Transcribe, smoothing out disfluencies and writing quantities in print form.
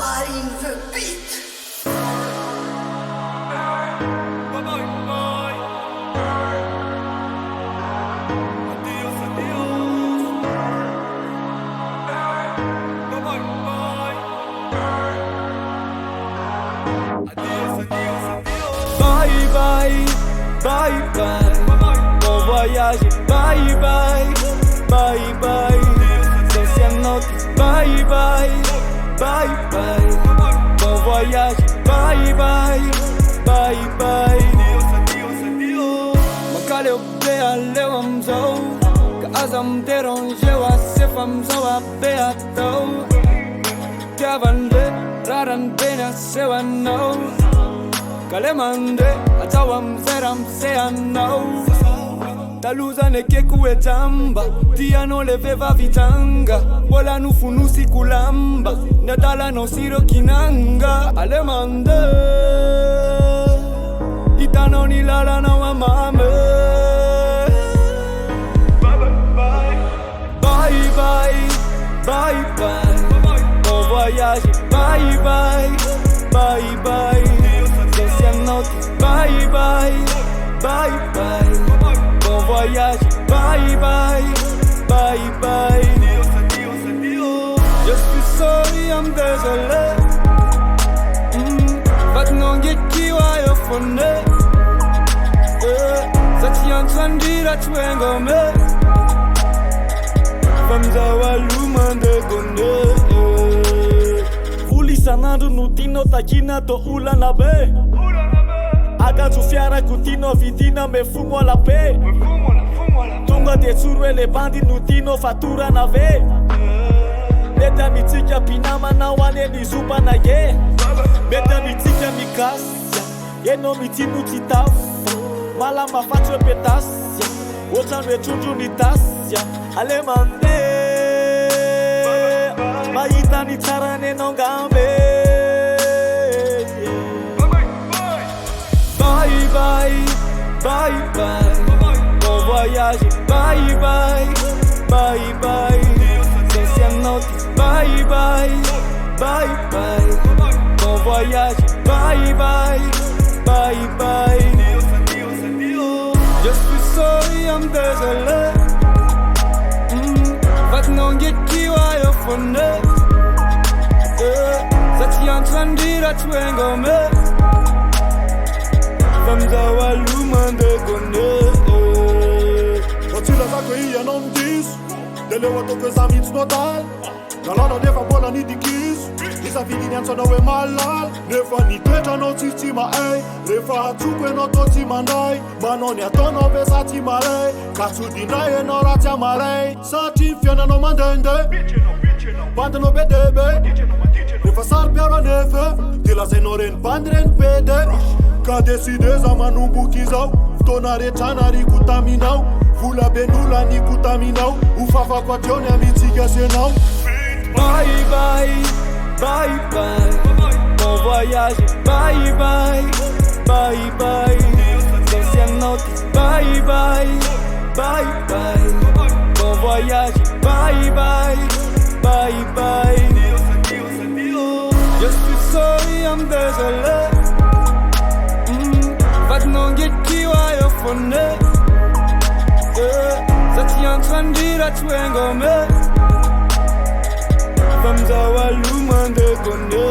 Aline the beat. Bye bye, bye bye, bon voyage, bye bye, bye bye, deuxième note, bye bye, bye bye, bon voyage, bye bye, bye bye. Makale upe alewam zo, ka azam deron jewa sefam zo ape ato. Kavande, raran bena sewa no. Kalemande, atawam zeram seano. Taluza neke kuetamba, tiano leveva vitanga. Bola nufunu sikulamba, nadala no siro kinanga. Alemande, itano nilala na wamame. Bye bye, bye bye, bon voyage, bye bye, bye bye. Deuxième note, bye bye, bye bye, bon voyage, bye bye, bye bye. Je suis sorry, I'm désolé. Maintenant qui va y fonder. Ça tient en train de dire à tu es gommé. Femme zawaluman de gonde. Ulisanando nutino takina to ulana be. Aga tufiara kutino vidina me fumo la pe. Tunga de surwe le bandi nutino fatura na ve. Beta mitika pinama na wane ni zuba na ye. Beta mitika mikasya. Ye no mitinu titafa. Malama fatwe petasya. Otan we chunju ni tasya. Alemande. Maita ni tarane nongambe. Bye bye, bye bye, bon voyage, bye bye, bye bye. Deuxième note, bye bye, bye bye, bon voyage, bye bye, bye bye. Je suis sorry, I'm désolé. Maintenant qui va y fonder. Ça tient en train de dire à tu es gommé. Femme zawaluman de gonde. Otila zako hii ya non-diss. Lele watoke za mits notal. Nalana nefa bola ni dikis. Isa vidi nyanso na we malal. Nefa ni tweta no titima ay. Refa hatukwe no toti mandai. Manoni atono besa timare. Katsu dinaye no ratia mare. Sati fiona no mandende. Bande no bedebe. Nefa sarpiara nefe. Tila zenoren bandren pede. Ka decide za manumbu kizau. Tonare tanari kutaminau. Fula benula ni kutaminau. Ufafa kwa tione amitiga senau. Bye bye, bye bye, bon voyage, bye bye, bye bye. Deuxième note, bye bye, bye bye, bon voyage, bye bye, bye bye. Je suis sorry, I'm désolé. Maintenant qui va y fonder. Ça tient en train de dire à tu es gommé. Femme zawaluman de gonde.